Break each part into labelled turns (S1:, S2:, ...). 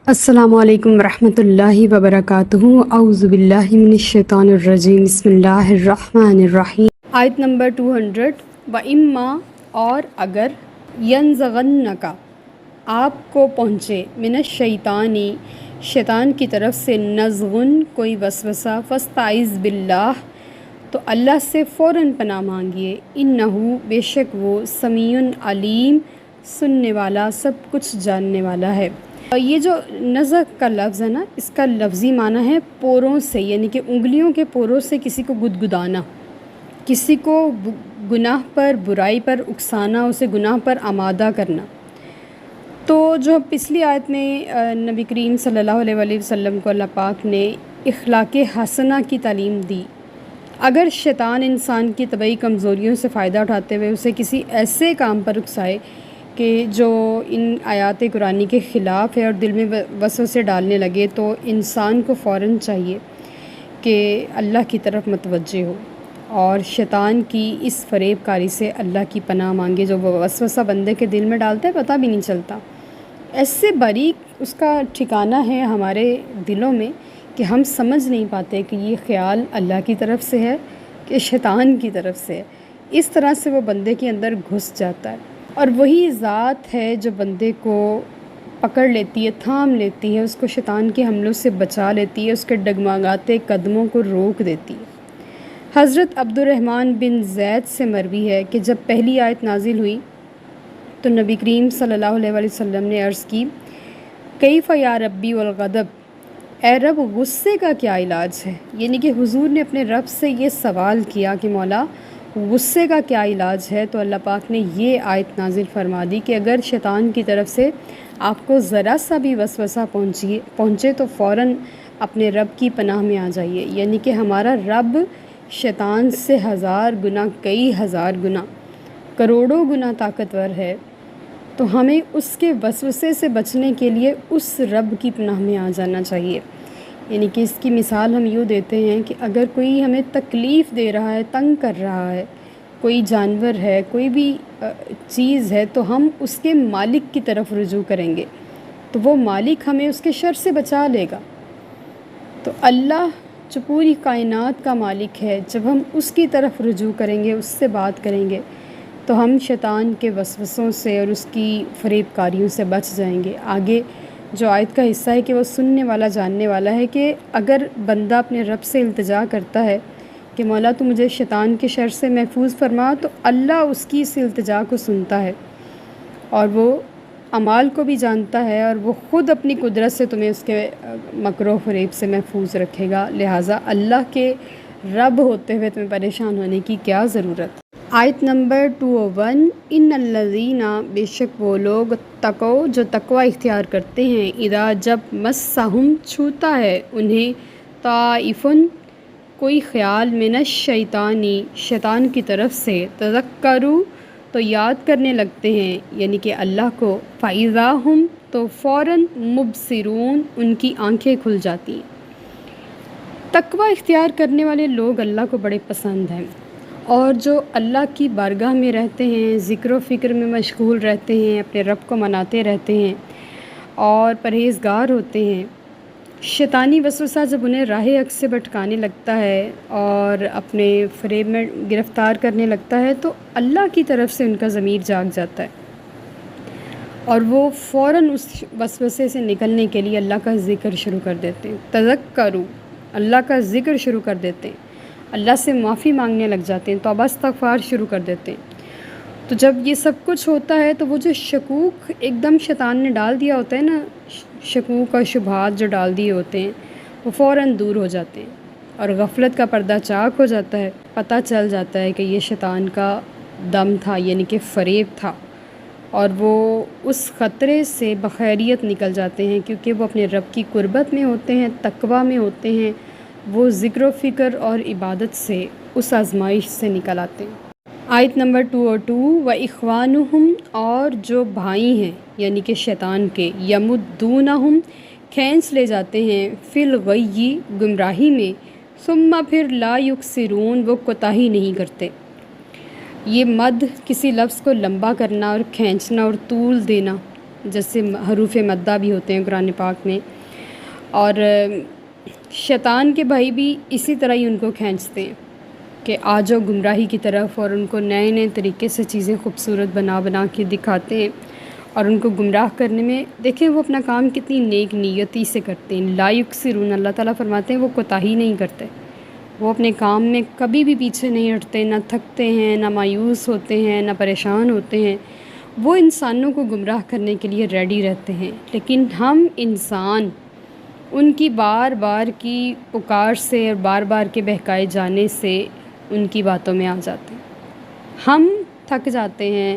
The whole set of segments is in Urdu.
S1: السلام علیکم ورحمۃ اللہ وبرکاتہ۔ اعوذ باللہ من الشیطان الرجیم، بسم اللہ الرحمن الرحیم۔ آیت نمبر 200۔ وَإِمَّا، اور اگر، يَنزَغَنَّكَ، آپ کو پہنچے، من الشیطان، شیطان کی طرف سے، نزغن، کوئی وسوسہ، فاستعذ باللہ، تو اللہ سے فوراً پناہ مانگیے، انہ، بے شک وہ، سمیع علیم، سننے والا، سب کچھ جاننے والا ہے۔ یہ جو نزغ کا لفظ ہے نا، اس کا لفظی معنی ہے پوروں سے، یعنی کہ انگلیوں کے پوروں سے کسی کو گدگدانا، کسی کو گناہ پر، برائی پر اکسانا، اسے گناہ پر آمادہ کرنا۔ تو جو پچھلی آیت میں نبی کریم صلی اللہ علیہ وآلہ وسلم کو اللہ پاک نے اخلاق حسنہ کی تعلیم دی، اگر شیطان انسان کی طبعی کمزوریوں سے فائدہ اٹھاتے ہوئے اسے کسی ایسے کام پر اکسائے کہ جو ان آیات قرآنی کے خلاف ہے اور دل میں وسوسے ڈالنے لگے، تو انسان کو فوراً چاہیے کہ اللہ کی طرف متوجہ ہو اور شیطان کی اس فریب کاری سے اللہ کی پناہ مانگے، جو وہ وسوسہ بندے کے دل میں ڈالتا ہے پتہ بھی نہیں چلتا۔ ایسے باریک اس کا ٹھکانہ ہے ہمارے دلوں میں کہ ہم سمجھ نہیں پاتے کہ یہ خیال اللہ کی طرف سے ہے کہ شیطان کی طرف سے ہے۔ اس طرح سے وہ بندے کے اندر گھس جاتا ہے، اور وہی ذات ہے جو بندے کو پکڑ لیتی ہے، تھام لیتی ہے، اس کو شیطان کے حملوں سے بچا لیتی ہے، اس کے ڈگمگاتے قدموں کو روک دیتی ہے۔ حضرت عبد الرحمن بن زید سے مروی ہے کہ جب پہلی آیت نازل ہوئی تو نبی کریم صلی اللہ علیہ وآلہ وسلم نے عرض کی، کیف یا ربی والغضب، اے رب غصے کا کیا علاج ہے؟ یعنی کہ حضور نے اپنے رب سے یہ سوال کیا کہ مولا غصے کا کیا علاج ہے؟ تو اللہ پاک نے یہ آیت نازل فرما دی کہ اگر شیطان کی طرف سے آپ کو ذرا سا بھی وسوسہ پہنچے تو فوراً اپنے رب کی پناہ میں آ جائیے، یعنی کہ ہمارا رب شیطان سے 1000 گنا، کئی ہزار گنا، کروڑوں گنا طاقتور ہے، تو ہمیں اس کے وسوسے سے بچنے کے لیے اس رب کی پناہ میں آ جانا چاہیے۔ یعنی کہ اس کی مثال ہم یوں دیتے ہیں کہ اگر کوئی ہمیں تکلیف دے رہا ہے، تنگ کر رہا ہے، کوئی جانور ہے، کوئی بھی چیز ہے، تو ہم اس کے مالک کی طرف رجوع کریں گے تو وہ مالک ہمیں اس کے شر سے بچا لے گا۔ تو اللہ جو پوری کائنات کا مالک ہے، جب ہم اس کی طرف رجوع کریں گے، اس سے بات کریں گے، تو ہم شیطان کے وسوسوں سے اور اس کی فریب کاریوں سے بچ جائیں گے۔ آگے جو آیت کا حصہ ہے کہ وہ سننے والا جاننے والا ہے، کہ اگر بندہ اپنے رب سے التجا کرتا ہے کہ مولا تو مجھے شیطان کے شر سے محفوظ فرما، تو اللہ اس کی اس التجا کو سنتا ہے اور وہ اعمال کو بھی جانتا ہے، اور وہ خود اپنی قدرت سے تمہیں اس کے مکر و فریب سے محفوظ رکھے گا۔ لہٰذا اللہ کے رب ہوتے ہوئے تمہیں پریشان ہونے کی کیا ضرورت؟ آیت نمبر 201۔ ان الذین، بے شک وہ لوگ، تقوا، جو تقوی اختیار کرتے ہیں، اذا، جب، مسہم، چھوتا ہے انہیں، طائف، کوئی خیال، من الشیطان، شیطان کی طرف سے، تذکروا، تو یاد کرنے لگتے ہیں، یعنی کہ اللہ کو، فاذا ہم، تو فوراً، مبصرون، ان کی آنکھیں کھل جاتی ہیں۔ تقوی اختیار کرنے والے لوگ اللہ کو بڑے پسند ہیں، اور جو اللہ کی بارگاہ میں رہتے ہیں، ذکر و فکر میں مشغول رہتے ہیں، اپنے رب کو مناتے رہتے ہیں اور پرہیزگار ہوتے ہیں، شیطانی وسوسہ جب انہیں راہ حق سے بھٹکانے لگتا ہے اور اپنے فریب میں گرفتار کرنے لگتا ہے، تو اللہ کی طرف سے ان کا ضمیر جاگ جاتا ہے اور وہ فوراً اس وسوسے سے نکلنے کے لیے اللہ کا ذکر شروع کر دیتے ہیں، تذکروا، اللہ کا ذکر شروع کر دیتے ہیں، اللہ سے معافی مانگنے لگ جاتے ہیں، توبہ استغفار شروع کر دیتے ہیں۔ تو جب یہ سب کچھ ہوتا ہے تو وہ جو شکوک ایک دم شیطان نے ڈال دیا ہوتا ہے نا، شکوک اور شبہات جو ڈال دیے ہوتے ہیں، وہ فوراً دور ہو جاتے ہیں اور غفلت کا پردہ چاک ہو جاتا ہے، پتہ چل جاتا ہے کہ یہ شیطان کا دم تھا، یعنی کہ فریب تھا، اور وہ اس خطرے سے بخیریت نکل جاتے ہیں، کیونکہ وہ اپنے رب کی قربت میں ہوتے ہیں، تقوی میں ہوتے ہیں، وہ ذکر و فکر اور عبادت سے اس آزمائش سے نکل آتے ہیں۔ آیت نمبر 202۔ وَإِخْوَانُهُمْ، اور جو بھائی ہیں یعنی کہ شیطان کے، یمدونہم، کھینچ لے جاتے ہیں، فی الغی، گمراہی میں، ثم، پھر، لا یقصرون، وہ کوتاہی نہیں کرتے۔ یہ مد کسی لفظ کو لمبا کرنا اور کھینچنا اور طول دینا، جیسے حروف مدہ بھی ہوتے ہیں قرآن پاک میں، اور شیطان کے بھائی بھی اسی طرح ہی ان کو کھینچتے ہیں کہ آ جاؤ گمراہی کی طرف، اور ان کو نئے نئے طریقے سے چیزیں خوبصورت بنا بنا کے دکھاتے ہیں اور ان کو گمراہ کرنے میں دیکھیں وہ اپنا کام کتنی نیک نیتی سے کرتے ہیں۔ لا یکسرون، اللہ تعالیٰ فرماتے ہیں وہ کوتاہی نہیں کرتے، وہ اپنے کام میں کبھی بھی پیچھے نہیں ہٹتے، نہ تھکتے ہیں، نہ مایوس ہوتے ہیں، نہ پریشان ہوتے ہیں، وہ انسانوں کو گمراہ کرنے کے لیے ریڈی رہتے ہیں۔ لیکن ہم انسان ان کی بار بار کی پکار سے اور بار بار کے بہکائے جانے سے ان کی باتوں میں آ جاتے ہیں، ہم تھک جاتے ہیں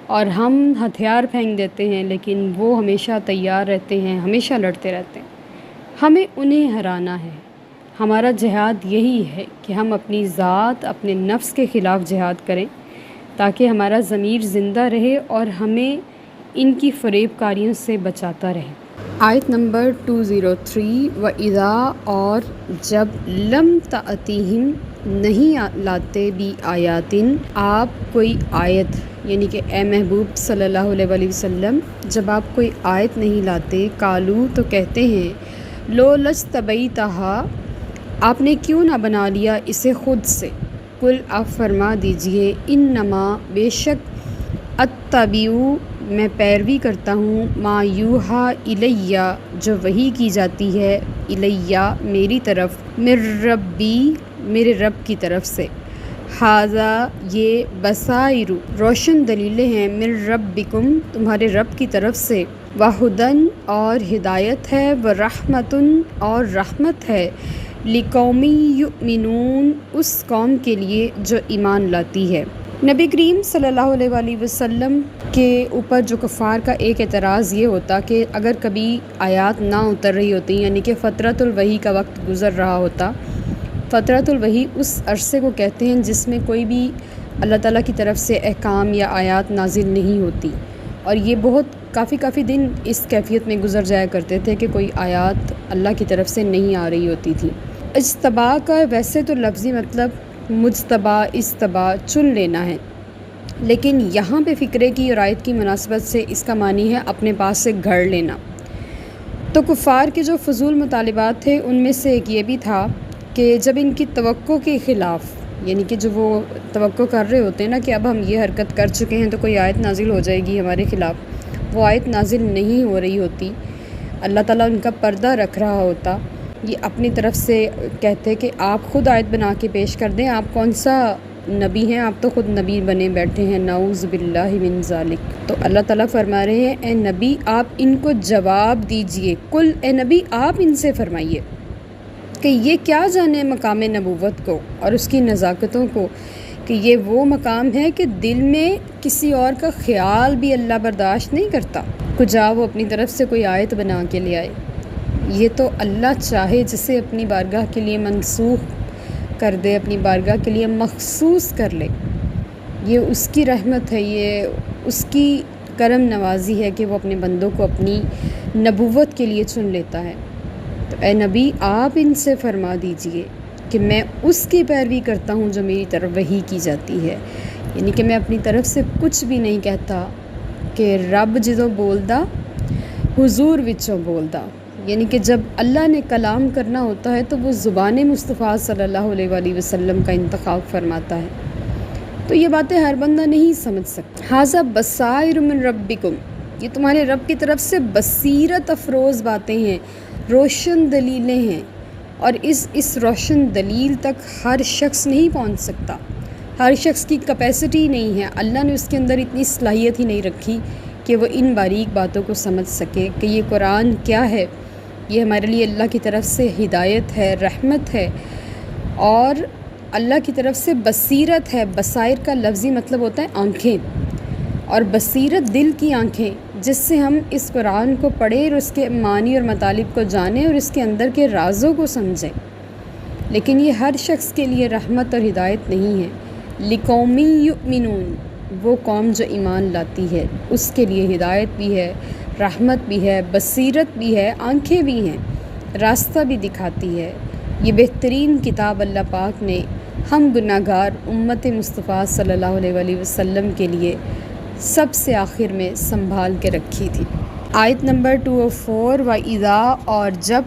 S1: اور ہم ہتھیار پھینک دیتے ہیں، لیکن وہ ہمیشہ تیار رہتے ہیں، ہمیشہ لڑتے رہتے ہیں۔ ہمیں انہیں ہرانا ہے، ہمارا جہاد یہی ہے کہ ہم اپنی ذات، اپنے نفس کے خلاف جہاد کریں تاکہ ہمارا ضمیر زندہ رہے اور ہمیں ان کی فریب کاریوں سے بچاتا رہے۔ آیت نمبر 203، وَإِذَا، اور جب، لم تأتیہم، نہیں لاتے بھی آیاتن، آپ کوئی آیت، یعنی کہ اے محبوب صلی اللہ علیہ وآلہ وسلم جب آپ کوئی آیت نہیں لاتے، قالو، تو کہتے ہیں، لو لجتبیتہا، آپ نے کیوں نہ بنا لیا اسے خود سے، قل، آپ فرما دیجئے، انما، بے شک، اتبعو، میں پیروی کرتا ہوں، ما یوحا الیہ، جو وحی کی جاتی ہے، الیہ، میری طرف، من ربی، میرے رب کی طرف سے، ھذا، یہ، بصائر، روشن دلیلیں ہیں، من ربکم، تمہارے رب کی طرف سے، وہدن، اور ہدایت ہے، ورحمتن، اور رحمت ہے، لقوم یؤمنون، اس قوم کے لیے جو ایمان لاتی ہے۔ نبی کریم صلی اللہ علیہ وآلہ وسلم کے اوپر جو کفار کا ایک اعتراض یہ ہوتا کہ اگر کبھی آیات نہ اتر رہی ہوتی، یعنی کہ فترۃ الوحی کا وقت گزر رہا ہوتا، فترۃ الوحی اس عرصے کو کہتے ہیں جس میں کوئی بھی اللہ تعالیٰ کی طرف سے احکام یا آیات نازل نہیں ہوتی، اور یہ بہت کافی دن اس کیفیت میں گزر جایا کرتے تھے کہ کوئی آیات اللہ کی طرف سے نہیں آ رہی ہوتی تھی۔ اجتبا کا ویسے تو لفظی مطلب مجتبا، استبا، چن لینا ہے، لیکن یہاں پہ فکرے کی اور آیت کی مناسبت سے اس کا معنی ہے اپنے پاس سے گھڑ لینا۔ تو کفار کے جو فضول مطالبات تھے ان میں سے ایک یہ بھی تھا کہ جب ان کی توقع کے خلاف، یعنی کہ جو وہ توقع کر رہے ہوتے ہیں نا کہ اب ہم یہ حرکت کر چکے ہیں تو کوئی آیت نازل ہو جائے گی ہمارے خلاف، وہ آیت نازل نہیں ہو رہی ہوتی، اللہ تعالیٰ ان کا پردہ رکھ رہا ہوتا، یہ اپنی طرف سے کہتے کہ آپ خود آیت بنا کے پیش کر دیں، آپ کون سا نبی ہیں، آپ تو خود نبی بنے بیٹھے ہیں، نعوذ باللہ من ذالک۔ تو اللہ تعالیٰ فرما رہے ہیں، اے نبی آپ ان کو جواب دیجئے، کل، اے نبی آپ ان سے فرمائیے کہ یہ کیا جانے مقام نبوت کو اور اس کی نزاکتوں کو، کہ یہ وہ مقام ہے کہ دل میں کسی اور کا خیال بھی اللہ برداشت نہیں کرتا، کجا وہ اپنی طرف سے کوئی آیت بنا کے لے آئے۔ یہ تو اللہ چاہے جسے اپنی بارگاہ کے لیے منسوخ کر دے، اپنی بارگاہ کے لیے مخصوص کر لے، یہ اس کی رحمت ہے، یہ اس کی کرم نوازی ہے کہ وہ اپنے بندوں کو اپنی نبوت کے لیے چن لیتا ہے۔ تو اے نبی آپ ان سے فرما دیجئے کہ میں اس کی پیروی کرتا ہوں جو میری طرف وحی کی جاتی ہے، یعنی کہ میں اپنی طرف سے کچھ بھی نہیں کہتا، کہ رب جدوں بولدا حضور وچوں بولدا، یعنی کہ جب اللہ نے کلام کرنا ہوتا ہے تو وہ زبان مصطفیٰ صلی اللہ علیہ وآلہ وسلم کا انتخاب فرماتا ہے۔ تو یہ باتیں ہر بندہ نہیں سمجھ سکتا۔ ھذا بصائر من ربکم، یہ تمہارے رب کی طرف سے بصیرت افروز باتیں ہیں، روشن دلیلیں ہیں، اور اس روشن دلیل تک ہر شخص نہیں پہنچ سکتا، ہر شخص کی کیپیسٹی نہیں ہے، اللہ نے اس کے اندر اتنی صلاحیت ہی نہیں رکھی کہ وہ ان باریک باتوں کو سمجھ سکے کہ یہ قرآن کیا ہے، یہ ہمارے لیے اللہ کی طرف سے ہدایت ہے، رحمت ہے، اور اللہ کی طرف سے بصیرت ہے۔ بصائر کا لفظی مطلب ہوتا ہے آنکھیں، اور بصیرت دل کی آنکھیں، جس سے ہم اس قرآن کو پڑھیں اور اس کے معنی اور مطالب کو جانیں اور اس کے اندر کے رازوں کو سمجھیں۔ لیکن یہ ہر شخص کے لیے رحمت اور ہدایت نہیں ہے۔ لقوم یؤمنون، وہ قوم جو ایمان لاتی ہے اس کے لیے ہدایت بھی ہے، رحمت بھی ہے، بصیرت بھی ہے، آنکھیں بھی ہیں، راستہ بھی دکھاتی ہے۔ یہ بہترین کتاب اللہ پاک نے ہم گناہ گار امت مصطفیٰ صلی اللہ علیہ وآلہ وسلم کے لیے سب سے آخر میں سنبھال کے رکھی تھی۔ آیت نمبر 204 وَإِذَا اور جب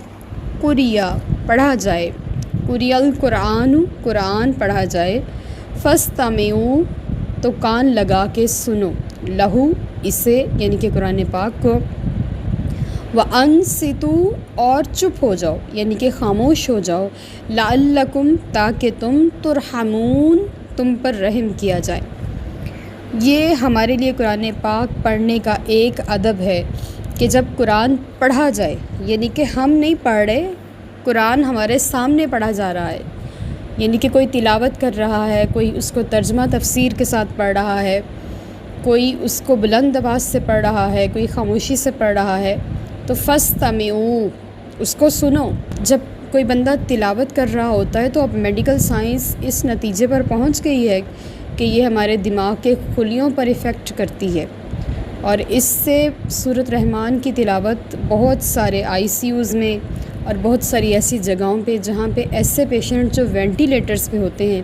S1: قُرِئَ پڑھا جائے، قُرِئَ القرآن قرآن پڑھا جائے، فَاسْتَمِعُوا تو کان لگا کے سنو، لہو اسے یعنی کہ قرآن پاک کو، وَأَنصِتُوا اور چپ ہو جاؤ یعنی کہ خاموش ہو جاؤ، لَعَلَّكُمْ تاکہ تم ترحمون تم پر رحم کیا جائے۔ یہ ہمارے لیے قرآن پاک پڑھنے کا ایک ادب ہے کہ جب قرآن پڑھا جائے، یعنی کہ ہم نہیں پڑھ رہے، قرآن ہمارے سامنے پڑھا جا رہا ہے، یعنی کہ کوئی تلاوت کر رہا ہے، کوئی اس کو ترجمہ تفسیر کے ساتھ پڑھ رہا ہے، کوئی اس کو بلند آواز سے پڑھ رہا ہے، کوئی خاموشی سے پڑھ رہا ہے، تو فاستمعوا اس کو سنو۔ جب کوئی بندہ تلاوت کر رہا ہوتا ہے تو اب میڈیکل سائنس اس نتیجے پر پہنچ گئی ہے کہ یہ ہمارے دماغ کے خلیوں پر افیکٹ کرتی ہے، اور اس سے سورۃ رحمان کی تلاوت بہت سارے ICUs میں اور بہت ساری ایسی جگہوں پہ جہاں پہ ایسے پیشنٹ جو وینٹیلیٹرز پہ ہوتے ہیں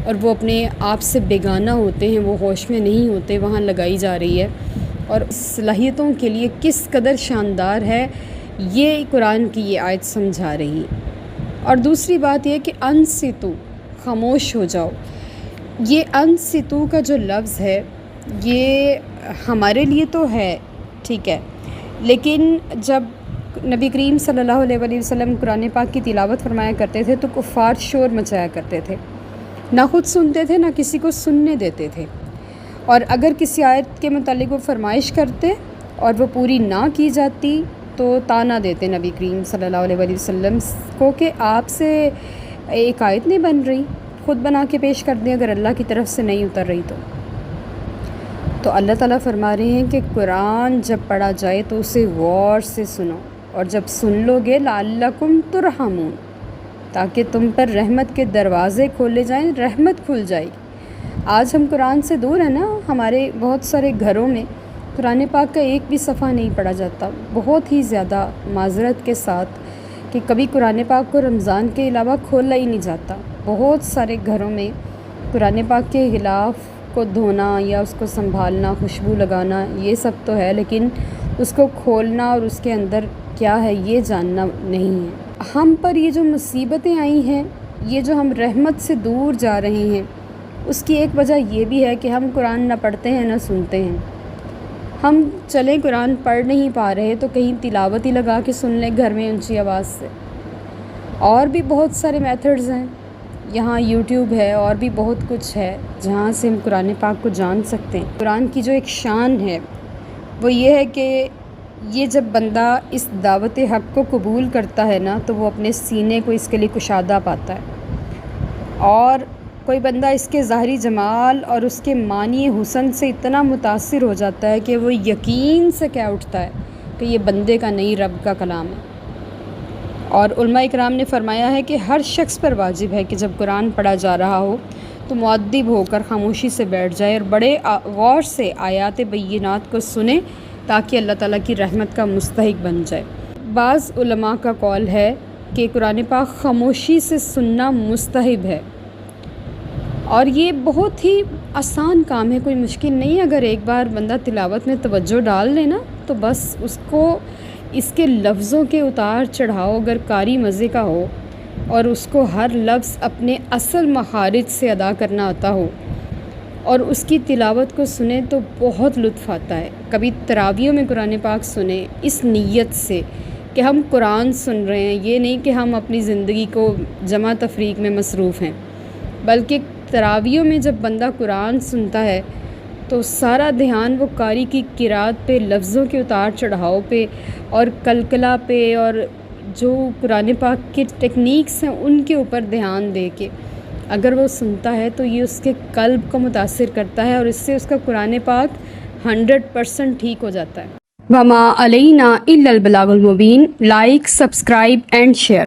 S1: اور وہ اپنے آپ سے بیگانہ ہوتے ہیں، وہ ہوش میں نہیں ہوتے، وہاں لگائی جا رہی ہے، اور صلاحیتوں کے لیے کس قدر شاندار ہے یہ قرآن کی یہ آیت سمجھا رہی ہے۔ اور دوسری بات یہ کہ انصتو خاموش ہو جاؤ، یہ انصتو کا جو لفظ ہے یہ ہمارے لیے تو ہے ٹھیک ہے، لیکن جب نبی کریم صلی اللہ علیہ وآلہ وسلم قرآن پاک کی تلاوت فرمایا کرتے تھے تو کفار شور مچایا کرتے تھے، نہ خود سنتے تھے نہ کسی کو سننے دیتے تھے، اور اگر کسی آیت کے متعلق وہ فرمائش کرتے اور وہ پوری نہ کی جاتی تو طعنہ دیتے نبی کریم صلی اللہ علیہ وآلہ وسلم کو کہ آپ سے ایک آیت نہیں بن رہی، خود بنا کے پیش کر دیں اگر اللہ کی طرف سے نہیں اتر رہی تو اللہ تعالیٰ فرما رہے ہیں کہ قرآن جب پڑھا جائے تو اسے غور سے سنو، اور جب سن لو گے لعلکم ترحمون تاکہ تم پر رحمت کے دروازے کھولے جائیں، رحمت کھل جائے گی۔ آج ہم قرآن سے دور ہیں نا، ہمارے بہت سارے گھروں میں قرآن پاک کا ایک بھی صفحہ نہیں پڑھا جاتا، بہت ہی زیادہ معذرت کے ساتھ کہ کبھی قرآن پاک کو رمضان کے علاوہ کھولا ہی نہیں جاتا۔ بہت سارے گھروں میں قرآن پاک کے غلاف کو دھونا یا اس کو سنبھالنا، خوشبو لگانا یہ سب تو ہے، لیکن اس کو کھولنا اور اس کے اندر کیا ہے یہ جاننا نہیں ہے۔ ہم پر یہ جو مصیبتیں آئی ہیں، یہ جو ہم رحمت سے دور جا رہے ہیں، اس کی ایک وجہ یہ بھی ہے کہ ہم قرآن نہ پڑھتے ہیں نہ سنتے ہیں۔ ہم چلیں قرآن پڑھ نہیں پا رہے تو کہیں تلاوت ہی لگا کے سن لیں گھر میں اونچی آواز سے۔ اور بھی بہت سارے میتھڈز ہیں، یہاں یوٹیوب ہے اور بھی بہت کچھ ہے جہاں سے ہم قرآن پاک کو جان سکتے ہیں۔ قرآن کی جو ایک شان ہے وہ یہ ہے کہ یہ جب بندہ اس دعوت حق کو قبول کرتا ہے نا تو وہ اپنے سینے کو اس کے لیے کشادہ پاتا ہے، اور کوئی بندہ اس کے ظاہری جمال اور اس کے معنی حسن سے اتنا متاثر ہو جاتا ہے کہ وہ یقین سے کہہ اٹھتا ہے کہ یہ بندے کا نہیں رب کا کلام ہے۔ اور علماء اکرام نے فرمایا ہے کہ ہر شخص پر واجب ہے کہ جب قرآن پڑھا جا رہا ہو تو مؤدب ہو کر خاموشی سے بیٹھ جائے اور بڑے غور سے آیات بینات کو سنے تاکہ اللہ تعالیٰ کی رحمت کا مستحق بن جائے۔ بعض علماء کا قول ہے کہ قرآن پاک خاموشی سے سننا مستحب ہے، اور یہ بہت ہی آسان کام ہے، کوئی مشکل نہیں۔ اگر ایک بار بندہ تلاوت میں توجہ ڈال لے نا تو بس اس کو اس کے لفظوں کے اتار چڑھاؤ اگر قاری مزے کا ہو اور اس کو ہر لفظ اپنے اصل مخارج سے ادا کرنا آتا ہو اور اس کی تلاوت کو سنیں تو بہت لطف آتا ہے۔ کبھی تراویحوں میں قرآن پاک سنیں اس نیت سے کہ ہم قرآن سن رہے ہیں، یہ نہیں کہ ہم اپنی زندگی کو جمع تفریق میں مصروف ہیں، بلکہ تراویحوں میں جب بندہ قرآن سنتا ہے تو سارا دھیان وہ قاری کی قرات پہ، لفظوں کے اتار چڑھاؤ پہ اور قلقلہ پہ اور جو قرآن پاک کے ٹیکنیکس ہیں ان کے اوپر دھیان دے کے اگر وہ سنتا ہے تو یہ اس کے قلب کو متاثر کرتا ہے اور اس سے اس کا قرآن پاک 100% ٹھیک ہو جاتا ہے۔
S2: وما علینا الا البلاغ المبین۔ Like, subscribe and share.